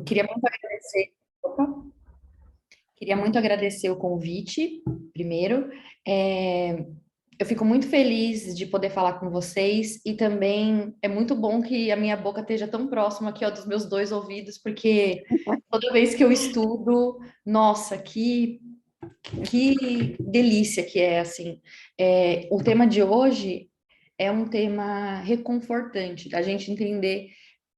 Queria muito agradecer. Opa, queria muito agradecer o convite, primeiro. É, eu fico muito feliz de poder falar com vocês e também é muito bom que a minha boca esteja tão próxima aqui, ó, dos meus dois ouvidos, porque toda vez que eu estudo, nossa, que delícia que é, assim. O tema de hoje é um tema reconfortante, da gente entender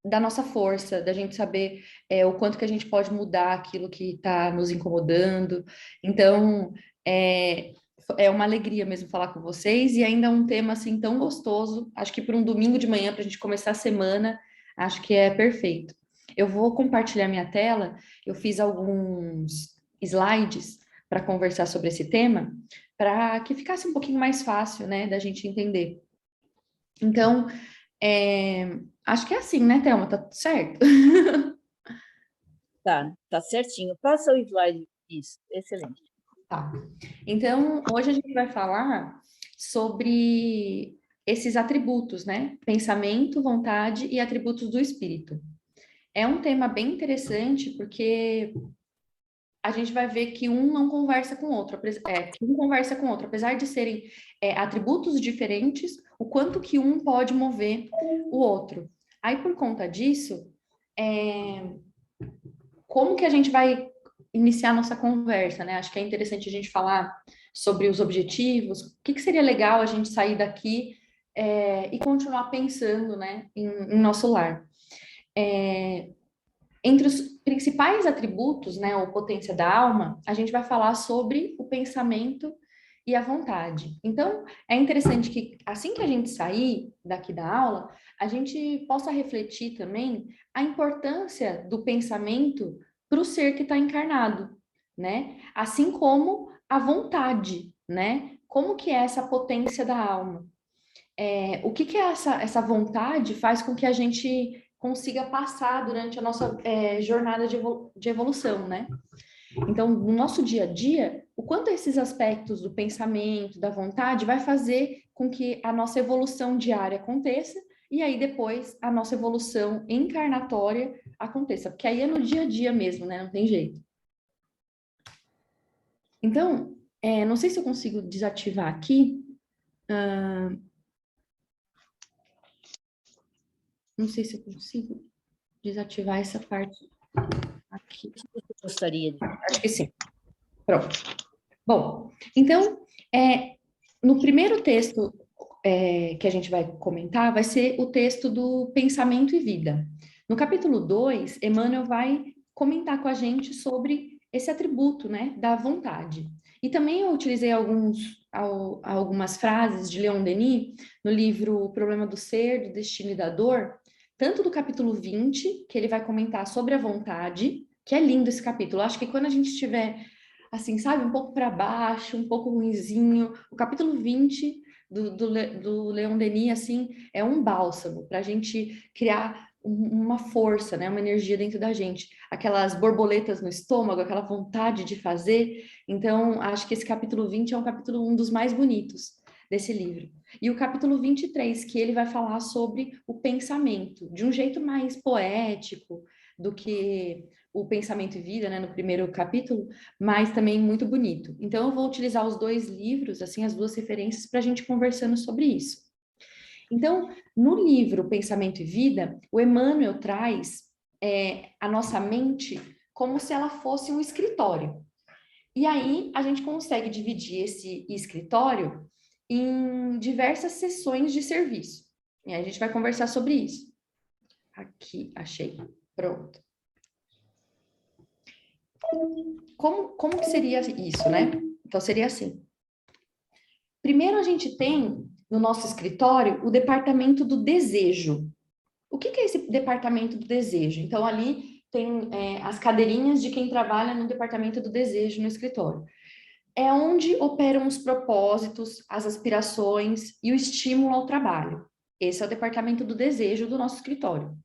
da nossa força, da gente saber o quanto que a gente pode mudar aquilo que está nos incomodando. Então, é, é uma alegria mesmo falar com vocês e ainda um tema assim tão gostoso. Acho que para um domingo de manhã, para a gente começar a semana, acho que é perfeito. Eu vou compartilhar minha tela, eu fiz alguns slides para conversar sobre esse tema, para que ficasse um pouquinho mais fácil, né, da gente entender. Então, acho que é assim, né, Thelma? Tá tudo certo? Tá certinho. Passa o slide. Isso, excelente. Tá. Então, hoje a gente vai falar sobre esses atributos, né? Pensamento, vontade e atributos do espírito. É um tema bem interessante porque a gente vai ver que um não conversa com o outro, que um conversa com o outro, apesar de serem atributos diferentes, o quanto que um pode mover o outro. Aí, por conta disso, como que a gente vai iniciar nossa conversa, né? Acho que é interessante a gente falar sobre os objetivos, o que seria legal a gente sair daqui e continuar pensando, né, em nosso lar. Entre os principais atributos, né, ou potência da alma, a gente vai falar sobre o pensamento e a vontade. Então, é interessante que assim que a gente sair daqui da aula, a gente possa refletir também a importância do pensamento para o ser que está encarnado, né? Assim como a vontade, né? Como que é essa potência da alma? O que é essa vontade faz com que a gente consiga passar durante a nossa jornada de evolução, né? Então, no nosso dia a dia, o quanto esses aspectos do pensamento, da vontade, vai fazer com que a nossa evolução diária aconteça e aí depois a nossa evolução encarnatória aconteça, porque aí é no dia a dia mesmo, né? Não tem jeito. Então, não sei se eu consigo desativar aqui. Não sei se eu consigo desativar essa parte aqui. Você gostaria de... Acho que sim. Pronto. Bom, então, no primeiro texto que a gente vai comentar, vai ser o texto do Pensamento e Vida. No capítulo 2, Emmanuel vai comentar com a gente sobre esse atributo, né, da vontade. E também eu utilizei algumas frases de Leon Denis no livro O Problema do Ser, do Destino e da Dor, tanto do capítulo 20, que ele vai comentar sobre a vontade, que é lindo esse capítulo. Eu acho que quando a gente estiver assim, sabe, um pouco para baixo, um pouco ruinzinho. O capítulo 20 do Leon Denis, assim, é um bálsamo para a gente criar uma força, né, uma energia dentro da gente, aquelas borboletas no estômago, aquela vontade de fazer. Então, acho que esse capítulo 20 é um dos mais bonitos desse livro. E o capítulo 23, que ele vai falar sobre o pensamento, de um jeito mais poético do que o Pensamento e Vida, né, no primeiro capítulo, mas também muito bonito. Então, eu vou utilizar os dois livros, assim, as duas referências, para a gente conversando sobre isso. Então, no livro Pensamento e Vida, o Emmanuel traz a nossa mente como se ela fosse um escritório. E aí, a gente consegue dividir esse escritório em diversas sessões de serviço. E aí, a gente vai conversar sobre isso. Aqui, achei. Pronto. Como que seria isso, né? Então, seria assim. Primeiro, a gente tem no nosso escritório o departamento do desejo. O que é esse departamento do desejo? Então, ali tem as cadeirinhas de quem trabalha no departamento do desejo no escritório. É onde operam os propósitos, as aspirações e o estímulo ao trabalho. Esse é o departamento do desejo do nosso escritório.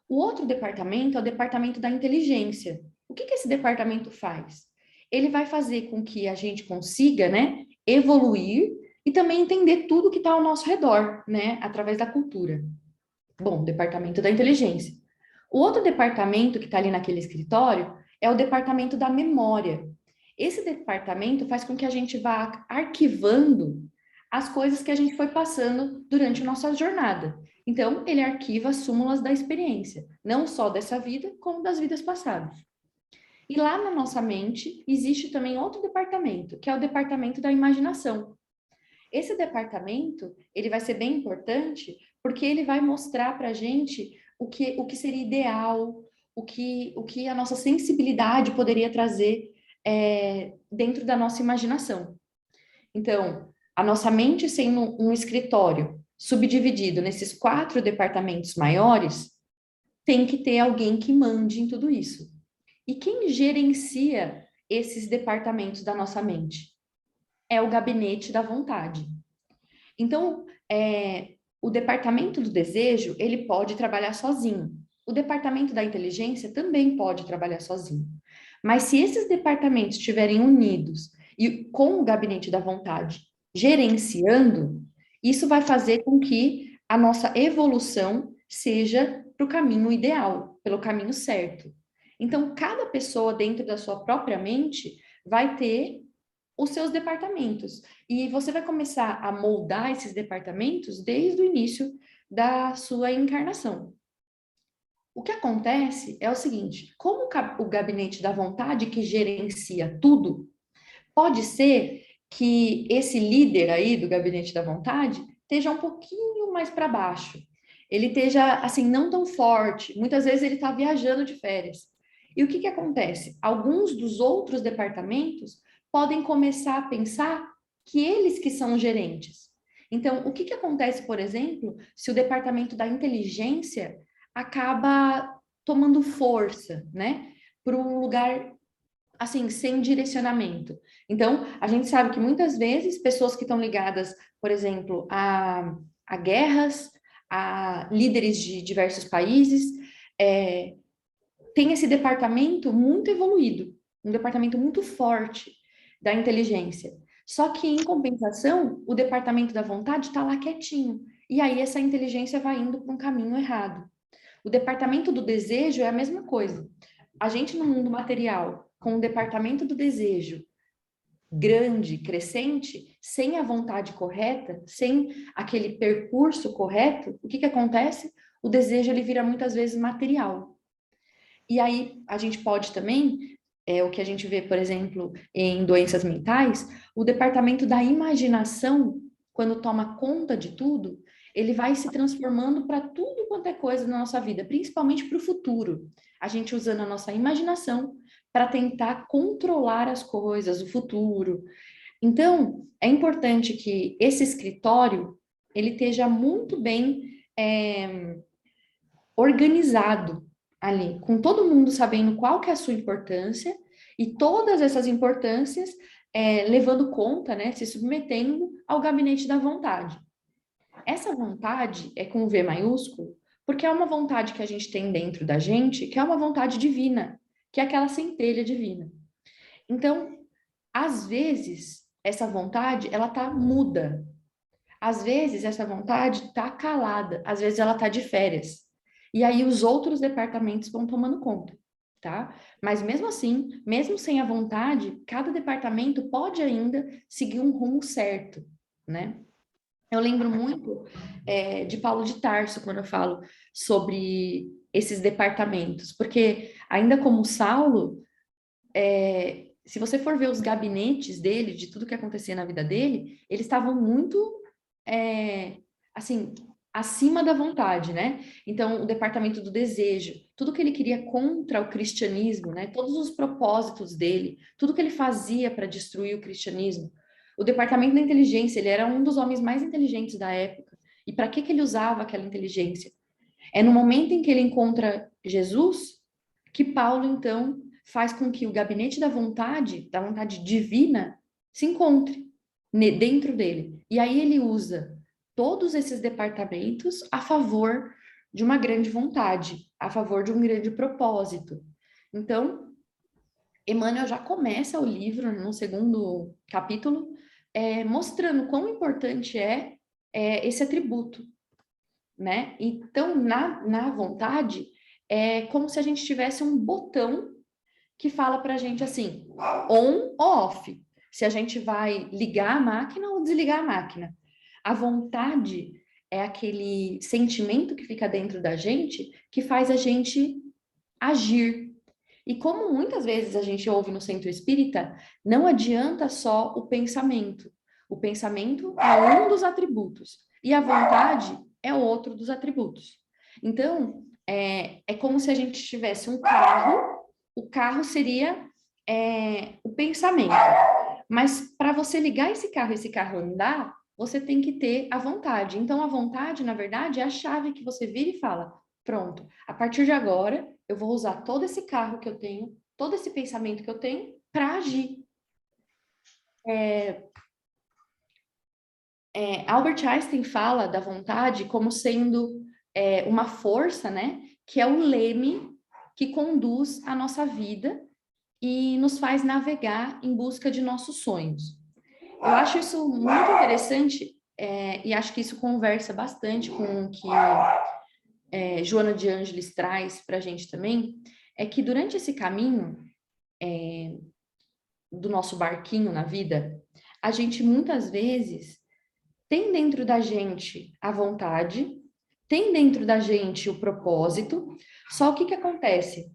O outro departamento é o departamento da inteligência. O que esse departamento faz? Ele vai fazer com que a gente consiga, né, evoluir e também entender tudo que está ao nosso redor, né, através da cultura. Bom, departamento da inteligência. O outro departamento que está ali naquele escritório é o departamento da memória. Esse departamento faz com que a gente vá arquivando as coisas que a gente foi passando durante a nossa jornada. Então, ele arquiva as súmulas da experiência, não só dessa vida, como das vidas passadas. E lá na nossa mente existe também outro departamento, que é o departamento da imaginação. Esse departamento, ele vai ser bem importante, porque ele vai mostrar para a gente o que seria ideal, o que a nossa sensibilidade poderia trazer dentro da nossa imaginação. Então, a nossa mente sendo um escritório subdividido nesses 4 departamentos maiores, tem que ter alguém que mande em tudo isso. E quem gerencia esses departamentos da nossa mente? É o gabinete da vontade. Então, o departamento do desejo, ele pode trabalhar sozinho. O departamento da inteligência também pode trabalhar sozinho. Mas se esses departamentos estiverem unidos e com o gabinete da vontade gerenciando, isso vai fazer com que a nossa evolução seja para o caminho ideal, pelo caminho certo. Então, cada pessoa dentro da sua própria mente vai ter os seus departamentos. E você vai começar a moldar esses departamentos desde o início da sua encarnação. O que acontece é o seguinte: como o gabinete da vontade que gerencia tudo, pode ser que esse líder aí do gabinete da vontade esteja um pouquinho mais para baixo. Ele esteja, assim, não tão forte. Muitas vezes ele está viajando de férias. E o que acontece? Alguns dos outros departamentos podem começar a pensar que eles que são gerentes. Então, o que acontece, por exemplo, se o departamento da inteligência acaba tomando força, né, para um lugar assim, sem direcionamento. Então, a gente sabe que muitas vezes pessoas que estão ligadas, por exemplo, a guerras, a líderes de diversos países, tem esse departamento muito evoluído, um departamento muito forte da inteligência. Só que, em compensação, o departamento da vontade está lá quietinho. E aí essa inteligência vai indo para um caminho errado. O departamento do desejo é a mesma coisa. A gente no mundo material, com o departamento do desejo grande, crescente, sem a vontade correta, sem aquele percurso correto, o que acontece? O desejo ele vira muitas vezes material. E aí a gente pode também, o que a gente vê, por exemplo, em doenças mentais, o departamento da imaginação, quando toma conta de tudo, ele vai se transformando para tudo quanto é coisa na nossa vida, principalmente para o futuro. A gente usando a nossa imaginação para tentar controlar as coisas, o futuro. Então, é importante que esse escritório ele esteja muito bem organizado ali, com todo mundo sabendo qual que é a sua importância e todas essas importâncias levando conta, né, se submetendo ao gabinete da vontade. Essa vontade é com V maiúsculo, porque é uma vontade que a gente tem dentro da gente, que é uma vontade divina, que é aquela centelha divina. Então, às vezes, essa vontade, ela tá muda. Às vezes, essa vontade tá calada. Às vezes, ela tá de férias. E aí, os outros departamentos vão tomando conta, tá? Mas mesmo assim, mesmo sem a vontade, cada departamento pode ainda seguir um rumo certo, né? Eu lembro muito de Paulo de Tarso quando eu falo sobre esses departamentos, porque ainda como Saulo, se você for ver os gabinetes dele, de tudo que acontecia na vida dele, eles estavam muito, assim, acima da vontade, né? Então, o departamento do desejo, tudo que ele queria contra o cristianismo, né? Todos os propósitos dele, tudo que ele fazia para destruir o cristianismo. O departamento da inteligência, ele era um dos homens mais inteligentes da época. E para que ele usava aquela inteligência? É no momento em que ele encontra Jesus que Paulo, então, faz com que o gabinete da vontade divina, se encontre dentro dele. E aí ele usa todos esses departamentos a favor de uma grande vontade, a favor de um grande propósito. Então, Emmanuel já começa o livro, no segundo capítulo, mostrando quão importante é esse atributo, né? Então, na vontade, é como se a gente tivesse um botão que fala para a gente assim, on ou off. Se a gente vai ligar a máquina ou desligar a máquina. A vontade é aquele sentimento que fica dentro da gente que faz a gente agir. E como muitas vezes a gente ouve no centro espírita, não adianta só o pensamento. O pensamento é um dos atributos e a vontade é outro dos atributos. Então, é como se a gente tivesse um carro, o carro seria o pensamento. Mas para você ligar esse carro andar, você tem que ter a vontade. Então, a vontade, na verdade, é a chave que você vira e fala: pronto, a partir de agora, eu vou usar todo esse carro que eu tenho, todo esse pensamento que eu tenho, para agir. Albert Einstein fala da vontade como sendo uma força, né? Que é o leme que conduz a nossa vida e nos faz navegar em busca de nossos sonhos. Eu acho isso muito interessante e acho que isso conversa bastante com o que Joana de Ângeles traz para a gente também, é que durante esse caminho do nosso barquinho na vida, a gente muitas vezes tem dentro da gente a vontade, tem dentro da gente o propósito, só o que acontece?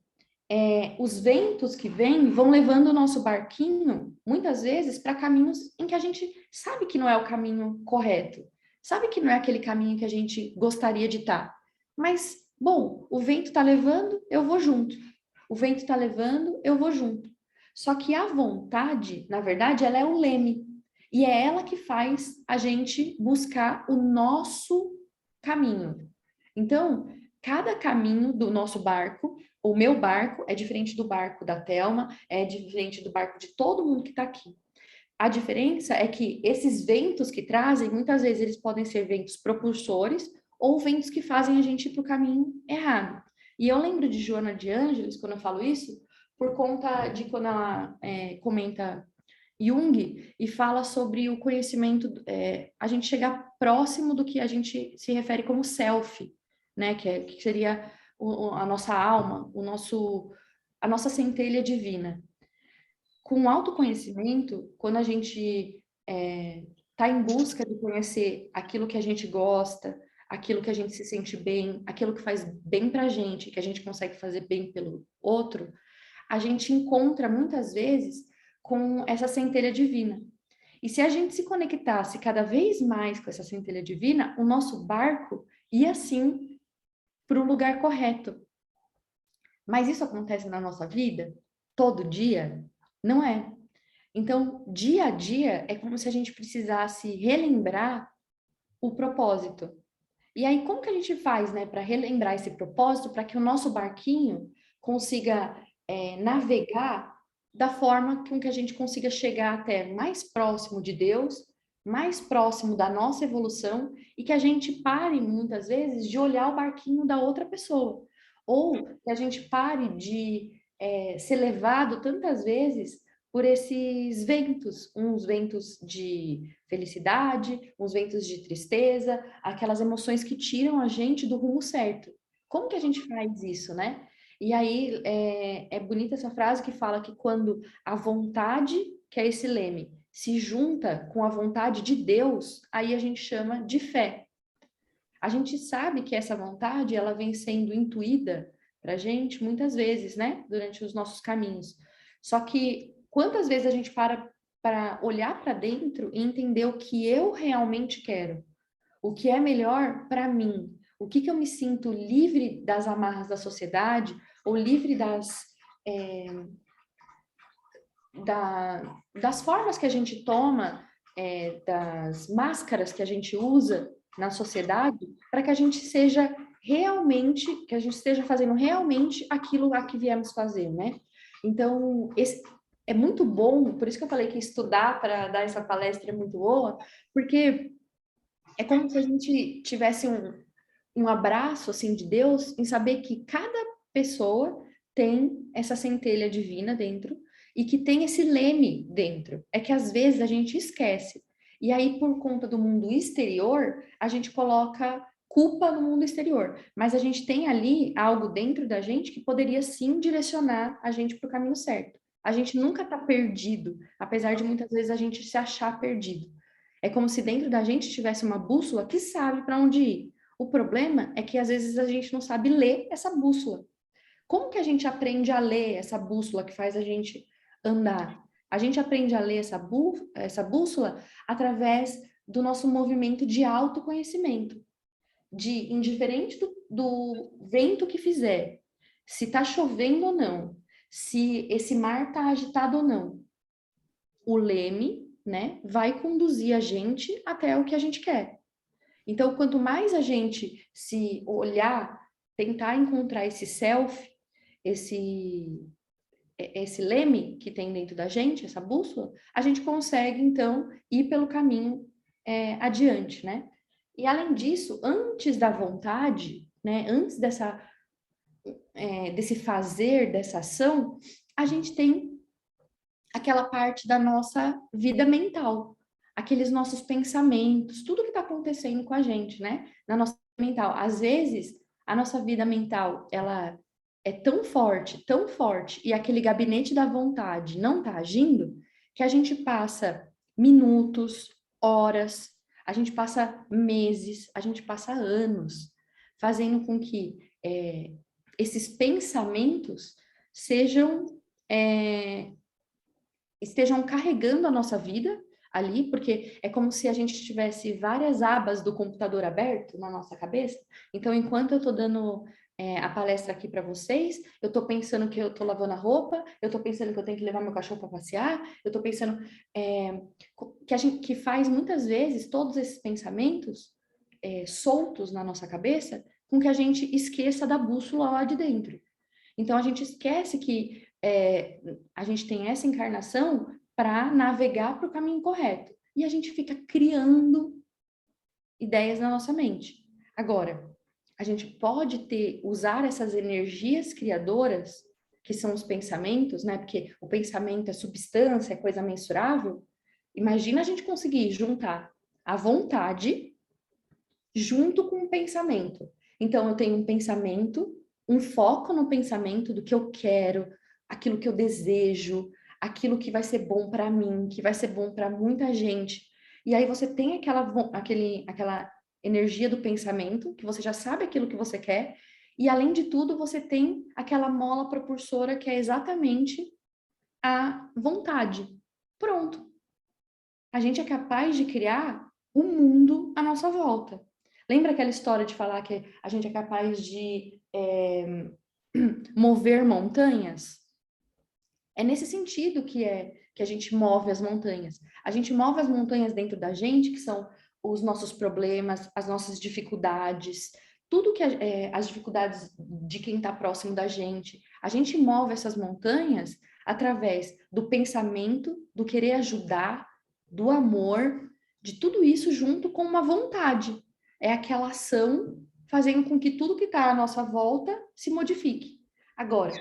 Os ventos que vêm vão levando o nosso barquinho, muitas vezes, para caminhos em que a gente sabe que não é o caminho correto, sabe que não é aquele caminho que a gente gostaria de estar. Mas, bom, o vento está levando, eu vou junto. O vento está levando, eu vou junto. Só que a vontade, na verdade, ela é o leme. E é ela que faz a gente buscar o nosso caminho. Então, cada caminho do nosso barco, o meu barco é diferente do barco da Thelma, é diferente do barco de todo mundo que está aqui. A diferença é que esses ventos que trazem, muitas vezes eles podem ser ventos propulsores ou ventos que fazem a gente ir para o caminho errado. E eu lembro de Joana de Ângeles, quando eu falo isso, por conta de quando ela comenta Jung e fala sobre o conhecimento, a gente chegar próximo do que a gente se refere como self, né? Que seria a nossa alma, a nossa centelha divina. Com o autoconhecimento, quando a gente está em busca de conhecer aquilo que a gente gosta, aquilo que a gente se sente bem, aquilo que faz bem para a gente, que a gente consegue fazer bem pelo outro, a gente encontra muitas vezes com essa centelha divina. E se a gente se conectasse cada vez mais com essa centelha divina, o nosso barco ia sim para o lugar correto. Mas isso acontece na nossa vida todo dia? Não é. Então, dia a dia é como se a gente precisasse relembrar o propósito. E aí, como que a gente faz, né, para relembrar esse propósito, para que o nosso barquinho consiga navegar da forma com que a gente consiga chegar até mais próximo de Deus, mais próximo da nossa evolução e que a gente pare, muitas vezes, de olhar o barquinho da outra pessoa. Ou que a gente pare de ser levado tantas vezes por esses ventos, uns ventos de felicidade, uns ventos de tristeza, aquelas emoções que tiram a gente do rumo certo. Como que a gente faz isso, né? E aí é bonita essa frase que fala que quando a vontade, que é esse leme, se junta com a vontade de Deus, aí a gente chama de fé. A gente sabe que essa vontade, ela vem sendo intuída para a gente muitas vezes, né? Durante os nossos caminhos. Só que quantas vezes a gente para olhar para dentro e entender o que eu realmente quero? O que é melhor para mim? O que eu me sinto livre das amarras da sociedade ou livre das formas que a gente toma, das máscaras que a gente usa na sociedade, para que a gente seja realmente, que a gente esteja fazendo realmente aquilo a que viemos fazer, né? Então, é muito bom, por isso que eu falei que estudar para dar essa palestra é muito boa, porque é como se a gente tivesse um abraço, assim, de Deus, em saber que cada pessoa tem essa centelha divina dentro e que tem esse leme dentro. É que às vezes a gente esquece. E aí, por conta do mundo exterior, a gente coloca culpa no mundo exterior, mas a gente tem ali algo dentro da gente que poderia sim direcionar a gente para o caminho certo. A gente nunca está perdido, apesar de muitas vezes a gente se achar perdido. É como se dentro da gente tivesse uma bússola que sabe para onde ir. O problema é que às vezes a gente não sabe ler essa bússola. Como que a gente aprende a ler essa bússola que faz a gente andar? A gente aprende a ler essa bússola através do nosso movimento de autoconhecimento, de indiferente do vento que fizer, se está chovendo ou não, se esse mar está agitado ou não, o leme, né, vai conduzir a gente até o que a gente quer. Então, quanto mais a gente se olhar, tentar encontrar esse self, esse leme que tem dentro da gente, essa bússola, a gente consegue, então, ir pelo caminho adiante, né? E, além disso, antes da vontade, né, antes desse fazer, dessa ação, a gente tem aquela parte da nossa vida mental, aqueles nossos pensamentos, tudo que está acontecendo com a gente, né? Na nossa vida mental. Às vezes, a nossa vida mental, ela é tão forte, e aquele gabinete da vontade não está agindo, que a gente passa minutos, horas, a gente passa meses, a gente passa anos, fazendo com que esses pensamentos sejam estejam carregando a nossa vida ali, porque é como se a gente tivesse várias abas do computador aberto na nossa cabeça. Então, enquanto eu estou dando a palestra aqui para vocês, eu estou pensando que eu estou lavando a roupa, eu estou pensando que eu tenho que levar meu cachorro para passear, eu estou pensando que a gente que faz muitas vezes todos esses pensamentos soltos na nossa cabeça, com que a gente esqueça da bússola lá de dentro. Então, a gente esquece que a gente tem essa encarnação para navegar para o caminho correto. E a gente fica criando ideias na nossa mente. Agora, a gente pode usar essas energias criadoras, que são os pensamentos, né? Porque o pensamento é substância, é coisa mensurável. Imagina a gente conseguir juntar a vontade junto com o pensamento. Então, eu tenho um pensamento, um foco no pensamento do que eu quero, aquilo que eu desejo, aquilo que vai ser bom para mim, que vai ser bom para muita gente. E aí você tem aquela energia do pensamento, que você já sabe aquilo que você quer, e além de tudo, você tem aquela mola propulsora que é exatamente a vontade. Pronto. A gente é capaz de criar o mundo à nossa volta. Lembra aquela história de falar que a gente é capaz de mover montanhas? É nesse sentido que a gente move as montanhas. A gente move as montanhas dentro da gente, que são os nossos problemas, as nossas dificuldades, tudo que as dificuldades de quem está próximo da gente. A gente move essas montanhas através do pensamento, do querer ajudar, do amor, de tudo isso junto com uma vontade. É aquela ação fazendo com que tudo que está à nossa volta se modifique. Agora,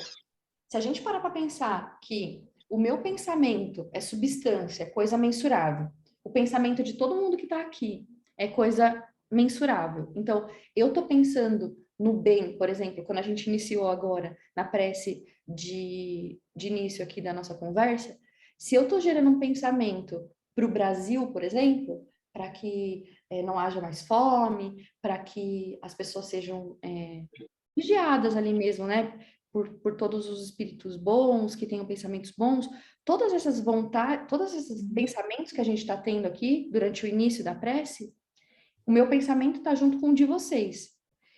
se a gente parar para pensar que o meu pensamento é substância, é coisa mensurável, o pensamento de todo mundo que está aqui é coisa mensurável. Então, eu estou pensando no bem, por exemplo, quando a gente iniciou agora na prece de início aqui da nossa conversa, se eu estou gerando um pensamento para o Brasil, por exemplo, para que não haja mais fome, para que as pessoas sejam vigiadas ali mesmo, né? Por todos os espíritos bons, que tenham pensamentos bons, todas essas vontades, todos esses pensamentos que a gente está tendo aqui durante o início da prece, o meu pensamento está junto com o de vocês.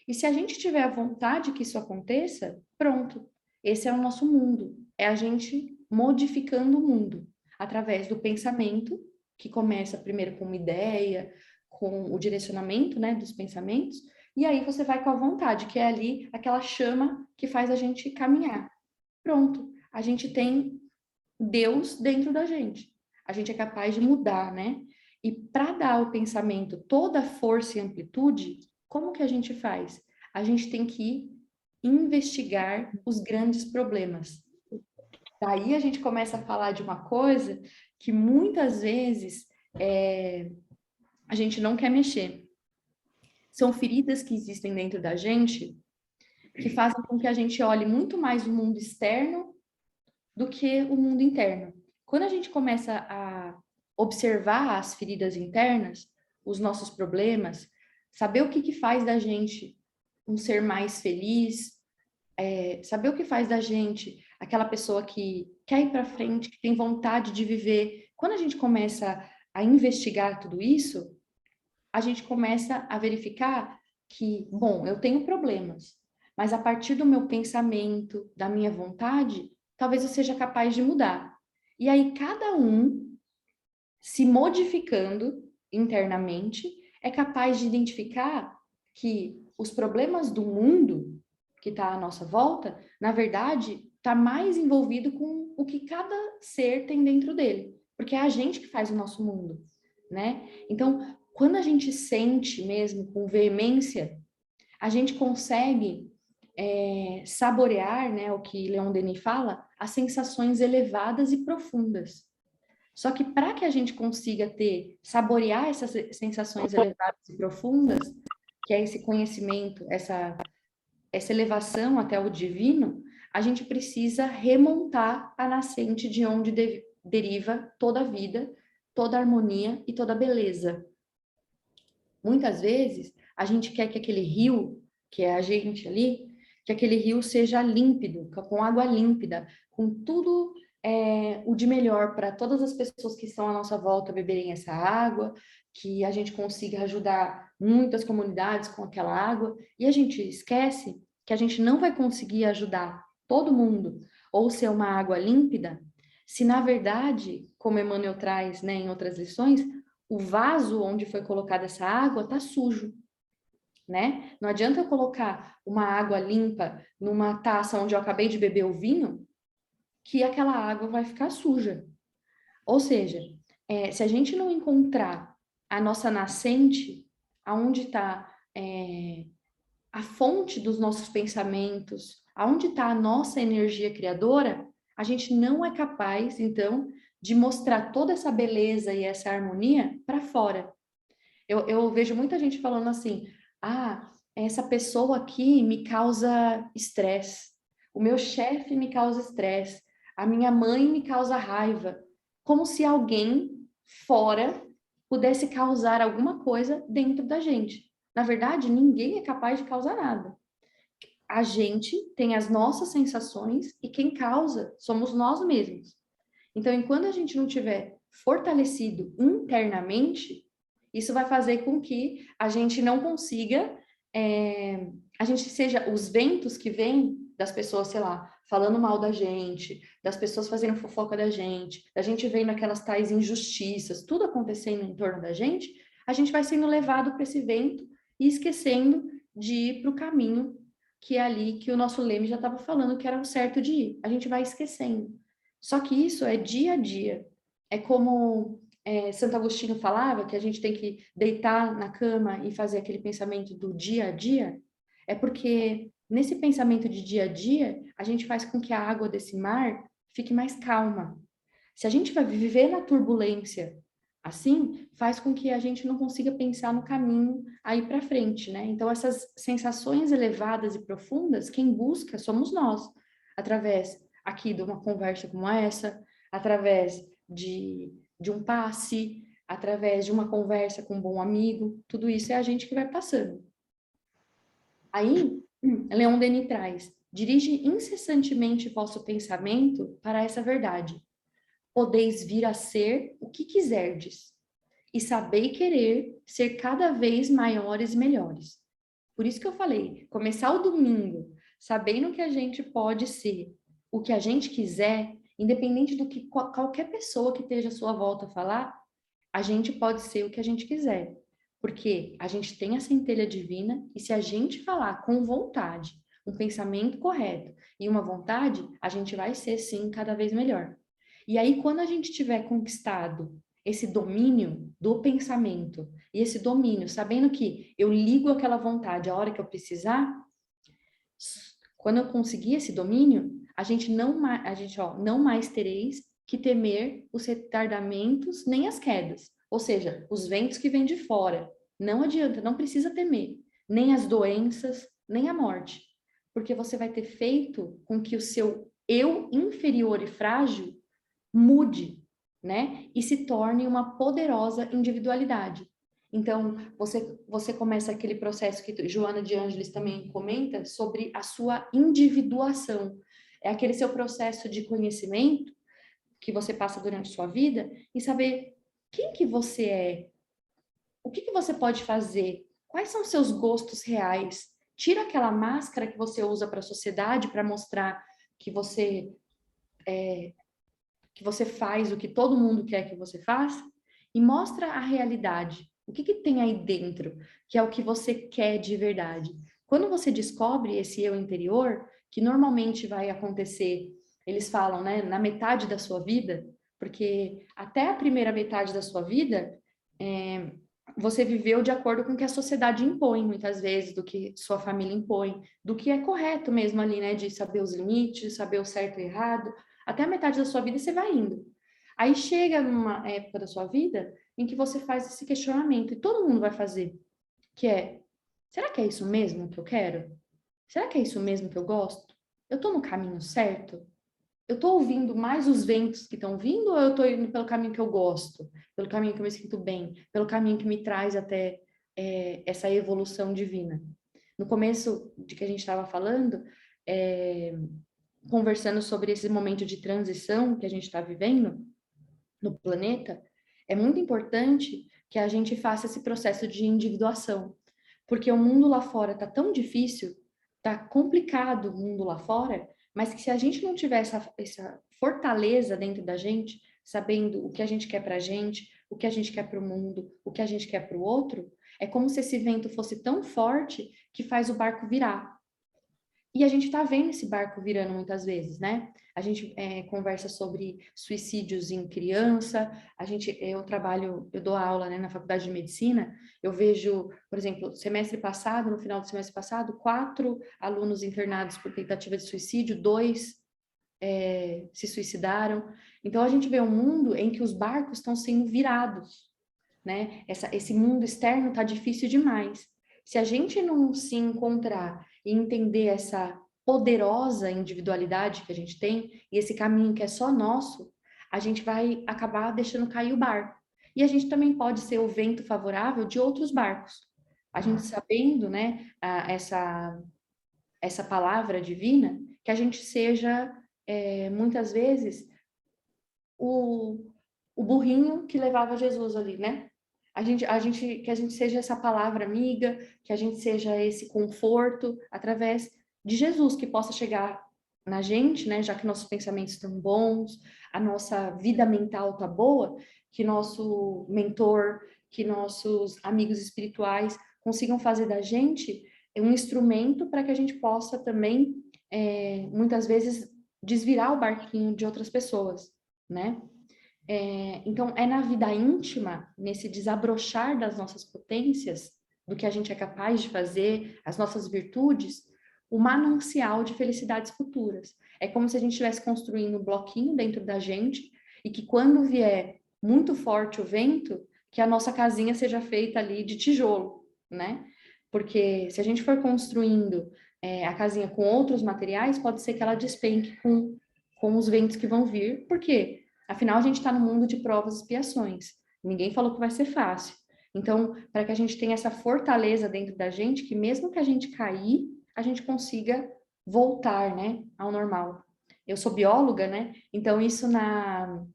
E se a gente tiver a vontade que isso aconteça, pronto. Esse é o nosso mundo. É a gente modificando o mundo através do pensamento, que começa primeiro com uma ideia, com o direcionamento, né, dos pensamentos, e aí você vai com a vontade, que é ali aquela chama que faz a gente caminhar. Pronto. A gente tem Deus dentro da gente. A gente é capaz de mudar, né? E para dar ao pensamento toda a força e amplitude, como que a gente faz? A gente tem que investigar os grandes problemas. Daí a gente começa a falar de uma coisa que muitas vezes a gente não quer mexer. São feridas que existem dentro da gente que fazem com que a gente olhe muito mais o mundo externo do que o mundo interno. Quando a gente começa a observar as feridas internas, os nossos problemas, saber o que faz da gente um ser mais feliz, saber o que faz da gente aquela pessoa que quer ir para frente, que tem vontade de viver. Quando a gente começa a investigar tudo isso, a gente começa a verificar que, bom, eu tenho problemas, mas a partir do meu pensamento, da minha vontade, talvez eu seja capaz de mudar. E aí, cada um, se modificando internamente, é capaz de identificar que os problemas do mundo que está à nossa volta, na verdade, está mais envolvido com o que cada ser tem dentro dele, porque é a gente que faz o nosso mundo, né? Então, quando a gente sente mesmo com veemência, a gente consegue saborear, né, o que Leon Denis fala, as sensações elevadas e profundas. Só que para que a gente consiga saborear essas sensações elevadas e profundas, que é esse conhecimento, essa elevação até o divino, a gente precisa remontar a nascente de onde deriva toda a vida, toda a harmonia e toda a beleza. Muitas vezes, a gente quer que aquele rio, que é a gente ali, que aquele rio seja límpido, com água límpida, com tudo o de melhor para todas as pessoas que estão à nossa volta beberem essa água, que a gente consiga ajudar muitas comunidades com aquela água, e a gente esquece que a gente não vai conseguir ajudar todo mundo ou ser uma água límpida, se na verdade, como Emmanuel traz, né, em outras lições, o vaso onde foi colocada essa água está sujo, né? Não adianta eu colocar uma água limpa numa taça onde eu acabei de beber o vinho, que aquela água vai ficar suja. Ou seja, se a gente não encontrar a nossa nascente, aonde está a fonte dos nossos pensamentos, aonde está a nossa energia criadora, a gente não é capaz, então, de mostrar toda essa beleza e essa harmonia para fora. Eu vejo muita gente falando assim, essa pessoa aqui me causa estresse, o meu chefe me causa estresse, a minha mãe me causa raiva, como se alguém fora pudesse causar alguma coisa dentro da gente. Na verdade, ninguém é capaz de causar nada. A gente tem as nossas sensações e quem causa somos nós mesmos. Então, enquanto a gente não tiver fortalecido internamente, isso vai fazer com que a gente não consiga, a gente seja os ventos que vêm das pessoas, sei lá, falando mal da gente, das pessoas fazendo fofoca da gente vendo aquelas tais injustiças, tudo acontecendo em torno da gente, a gente vai sendo levado para esse vento e esquecendo de ir para o caminho que é ali que o nosso leme já estava falando que era o certo de ir. A gente vai esquecendo. Só que isso é dia a dia. É como Santo Agostinho falava, que a gente tem que deitar na cama e fazer aquele pensamento do dia a dia. É porque nesse pensamento de dia a dia, a gente faz com que a água desse mar fique mais calma. Se a gente vai viver na turbulência assim, faz com que a gente não consiga pensar no caminho aí para frente, né? Então, essas sensações elevadas e profundas, quem busca somos nós, através aqui de uma conversa como essa, através de um passe, através de uma conversa com um bom amigo, tudo isso é a gente que vai passando. Aí, Leon Denis traz, dirige incessantemente vosso pensamento para essa verdade. Podeis vir a ser o que quiserdes, e sabei querer ser cada vez maiores e melhores. Por isso que eu falei, começar o domingo sabendo que a gente pode ser o que a gente quiser, independente do que qualquer pessoa que esteja à sua volta falar, a gente pode ser o que a gente quiser. Porque a gente tem a centelha divina e se a gente falar com vontade, um pensamento correto e uma vontade, a gente vai ser sim cada vez melhor. E aí, quando a gente tiver conquistado esse domínio do pensamento, e esse domínio, sabendo que eu ligo aquela vontade a hora que eu precisar, quando eu conseguir esse domínio, a gente não mais tereis que temer os retardamentos nem as quedas. Ou seja, os ventos que vêm de fora. Não adianta, não precisa temer. nem as doenças, nem a morte. Porque você vai ter feito com que o seu eu inferior e frágil mude, né? E se torne uma poderosa individualidade. Então, você começa aquele processo que Joana de Ângeles também comenta sobre a sua individuação. É aquele seu processo de conhecimento que você passa durante a sua vida e saber quem que você é, o que que você pode fazer, quais são os seus gostos reais. Tira aquela máscara que você usa para a sociedade para mostrar que você faz o que todo mundo quer que você faça e mostra a realidade. O que que tem aí dentro, que é o que você quer de verdade. Quando você descobre esse eu interior, que normalmente vai acontecer, eles falam, né, na metade da sua vida, porque até a primeira metade da sua vida, você viveu de acordo com o que a sociedade impõe, muitas vezes, do que sua família impõe, do que é correto mesmo ali, né, de saber os limites, saber o certo e o errado. Até a metade da sua vida você vai indo. Aí chega numa época da sua vida em que você faz esse questionamento, e todo mundo vai fazer, que é, será que é isso mesmo que eu quero? Será que é isso mesmo que eu gosto? Eu tô no caminho certo? Eu tô ouvindo mais os ventos que estão vindo ou eu tô indo pelo caminho que eu gosto? Pelo caminho que eu me sinto bem? Pelo caminho que me traz até essa evolução divina? No começo de que a gente estava falando, conversando sobre esse momento de transição que a gente está vivendo no planeta, é muito importante que a gente faça esse processo de individuação, porque o mundo lá fora está tão difícil, está complicado o mundo lá fora, mas que se a gente não tiver essa fortaleza dentro da gente, sabendo o que a gente quer para a gente, o que a gente quer para o mundo, o que a gente quer para o outro, é como se esse vento fosse tão forte que faz o barco virar. E a gente está vendo esse barco virando muitas vezes, né? A gente conversa sobre suicídios em criança, eu dou aula, né, na faculdade de medicina, eu vejo, por exemplo, semestre passado, no final do semestre passado, 4 alunos internados por tentativa de suicídio, 2 se suicidaram. Então a gente vê um mundo em que os barcos estão sendo virados, né? Esse mundo externo está difícil demais. Se a gente não se encontrar e entender essa poderosa individualidade que a gente tem e esse caminho que é só nosso, a gente vai acabar deixando cair o barco. E a gente também pode ser o vento favorável de outros barcos. A gente sabendo, né, essa palavra divina, que a gente seja, muitas vezes, o, o burrinho que levava Jesus ali, né? Que a gente seja essa palavra amiga, que a gente seja esse conforto através de Jesus, que possa chegar na gente, né? Já que nossos pensamentos estão bons, a nossa vida mental tá boa, que nosso mentor, que nossos amigos espirituais consigam fazer da gente um instrumento para que a gente possa também, muitas vezes, desvirar o barquinho de outras pessoas, né? Então, é na vida íntima, nesse desabrochar das nossas potências, do que a gente é capaz de fazer, as nossas virtudes, o manancial de felicidades futuras. É como se a gente estivesse construindo um bloquinho dentro da gente e que quando vier muito forte o vento, que a nossa casinha seja feita ali de tijolo, né? Porque se a gente for construindo a casinha com outros materiais, pode ser que ela despenque com os ventos que vão vir. Por quê? Afinal, a gente está no mundo de provas e expiações. Ninguém falou que vai ser fácil. Então, para que a gente tenha essa fortaleza dentro da gente, que mesmo que a gente cair, a gente consiga voltar, né, ao normal. Eu sou bióloga, né? Então, isso na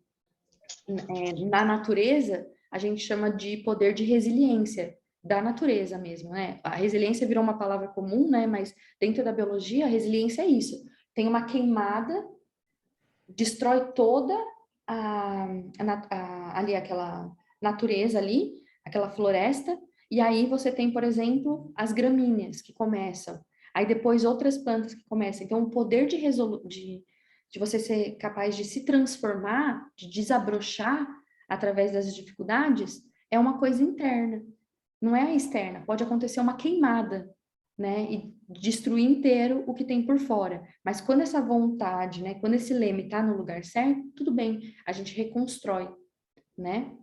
natureza, a gente chama de poder de resiliência, da natureza mesmo, né? A resiliência virou uma palavra comum, né? Mas dentro da biologia, a resiliência é isso. Tem uma queimada, destrói toda ali aquela natureza ali, aquela floresta, e aí você tem, por exemplo, as gramíneas que começam, aí depois outras plantas que começam. Então, o poder de você ser capaz de se transformar, de desabrochar através das dificuldades, é uma coisa interna, não é a externa. Pode acontecer uma queimada, né? E destruir inteiro o que tem por fora. Mas quando essa vontade, né? Quando esse leme está no lugar certo, tudo bem, a gente reconstrói, né?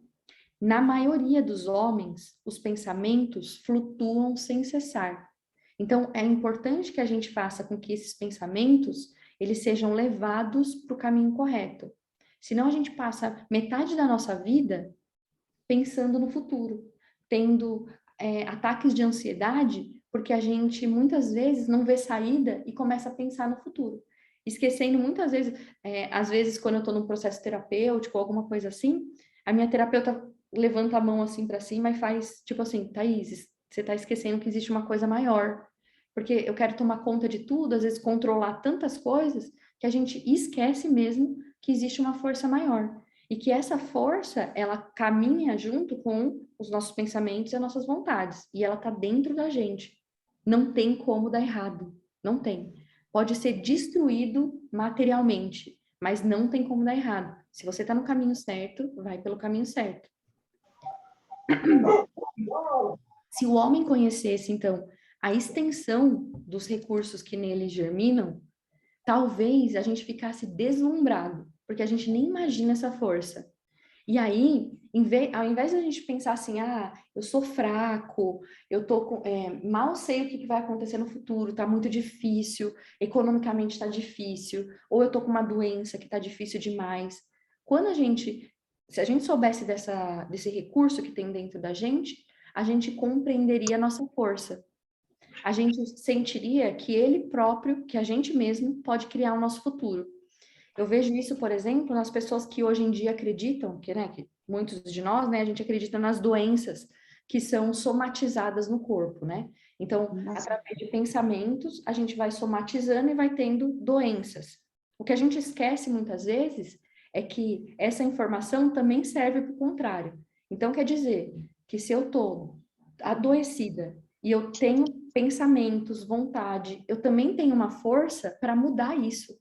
Na maioria dos homens, os pensamentos flutuam sem cessar. Então, é importante que a gente faça com que esses pensamentos, eles sejam levados para o caminho correto. Senão, a gente passa metade da nossa vida pensando no futuro, tendo ataques de ansiedade, porque a gente, muitas vezes, não vê saída e começa a pensar no futuro. Esquecendo, muitas vezes, às vezes, quando eu estou num processo terapêutico, alguma coisa assim, a minha terapeuta levanta a mão assim para cima e faz, tipo assim, Thaís, você está esquecendo que existe uma coisa maior. Porque eu quero tomar conta de tudo, às vezes controlar tantas coisas, que a gente esquece mesmo que existe uma força maior. E que essa força, ela caminha junto com os nossos pensamentos e as nossas vontades. E ela está dentro da gente. Não tem como dar errado. Não tem. Pode ser destruído materialmente, mas não tem como dar errado. Se você está no caminho certo, vai pelo caminho certo. Se o homem conhecesse, então, a extensão dos recursos que nele germinam, talvez a gente ficasse deslumbrado, porque a gente nem imagina essa força. E aí, ao invés de a gente pensar assim, ah, eu sou fraco, eu tô mal sei o que vai acontecer no futuro, tá muito difícil, economicamente tá difícil, ou eu tô com uma doença que tá difícil demais. Se a gente soubesse desse recurso que tem dentro da gente, a gente compreenderia a nossa força. A gente sentiria que ele próprio, que a gente mesmo, pode criar o nosso futuro. Eu vejo isso, por exemplo, nas pessoas que hoje em dia acreditam, que muitos de nós, né, a gente acredita nas doenças que são somatizadas no corpo, né? Então, através de pensamentos, a gente vai somatizando e vai tendo doenças. O que a gente esquece muitas vezes é que essa informação também serve para o contrário. Então, quer dizer que se eu estou adoecida e eu tenho pensamentos, vontade, eu também tenho uma força para mudar isso.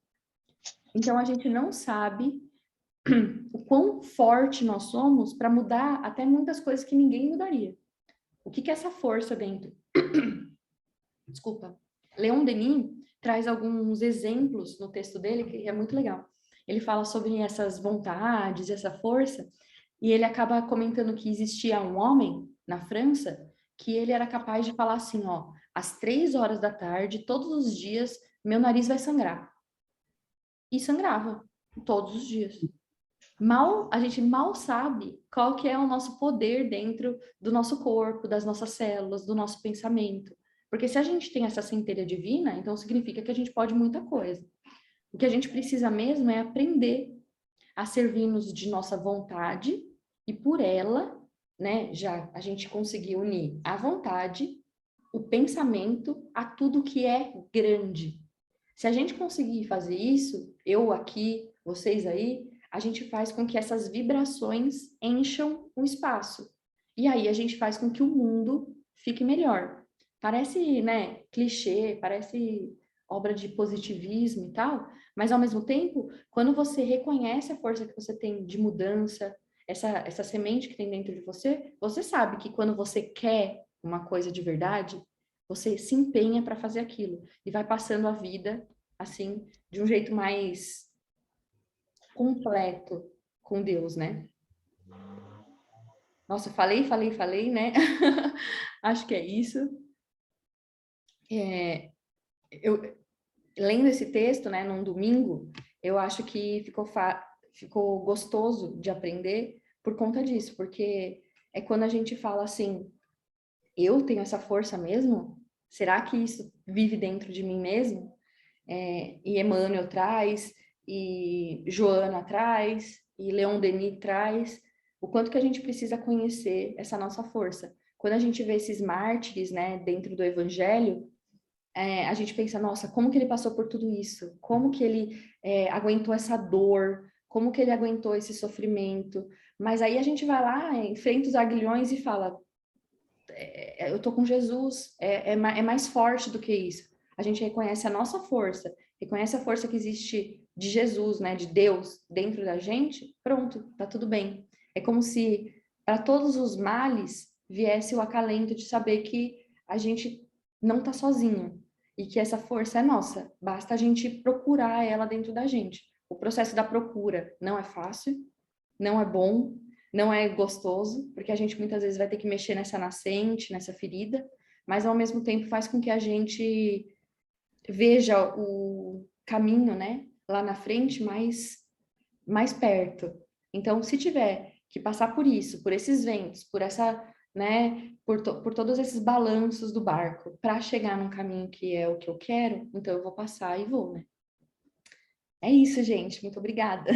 Então, a gente não sabe o quão forte nós somos para mudar até muitas coisas que ninguém mudaria. O que é essa força dentro? Desculpa. Leon Denis traz alguns exemplos no texto dele que é muito legal. Ele fala sobre essas vontades, essa força, e ele acaba comentando que existia um homem na França que ele era capaz de falar assim, ó, às 3 horas da tarde, todos os dias, meu nariz vai sangrar. E sangrava todos os dias. A gente mal sabe qual que é o nosso poder dentro do nosso corpo, das nossas células, do nosso pensamento. Porque se a gente tem essa centelha divina, então significa que a gente pode muita coisa. O que a gente precisa mesmo é aprender a servir-nos de nossa vontade e por ela, né, já a gente conseguir unir a vontade, o pensamento a tudo que é grande. Se a gente conseguir fazer isso, eu aqui, vocês aí, a gente faz com que essas vibrações encham o espaço. E aí a gente faz com que o mundo fique melhor. Parece, né, clichê, parece obra de positivismo e tal, mas ao mesmo tempo, quando você reconhece a força que você tem de mudança, essa semente que tem dentro de você, você sabe que quando você quer uma coisa de verdade, você se empenha para fazer aquilo e vai passando a vida assim, de um jeito mais completo com Deus, né? Nossa, falei, né? Acho que é isso. Eu lendo esse texto, né, num domingo, eu acho que ficou gostoso de aprender por conta disso, porque é quando a gente fala assim, eu tenho essa força mesmo? Será que isso vive dentro de mim mesmo? E Emmanuel traz, e Joana traz, e Leon Denis traz, o quanto que a gente precisa conhecer essa nossa força. Quando a gente vê esses mártires, né, dentro do Evangelho, a gente pensa, nossa, como que ele passou por tudo isso? Como que ele aguentou essa dor? Como que ele aguentou esse sofrimento? Mas aí a gente vai lá, enfrenta os aguilhões e fala, eu tô com Jesus, é mais forte do que isso. A gente reconhece a nossa força, reconhece a força que existe de Jesus, né, de Deus dentro da gente, pronto, tá tudo bem. É como se para todos os males viesse o acalento de saber que a gente não tá sozinho e que essa força é nossa, basta a gente procurar ela dentro da gente. O processo da procura não é fácil, não é bom, Não é gostoso, porque a gente muitas vezes vai ter que mexer nessa nascente, nessa ferida, mas ao mesmo tempo faz com que a gente veja o caminho, né, lá na frente, mais perto. Então, se tiver que passar por isso, por esses ventos, por essa, né, por todos esses balanços do barco, para chegar num caminho que é o que eu quero, então eu vou passar e vou, né? É isso, gente. Muito obrigada.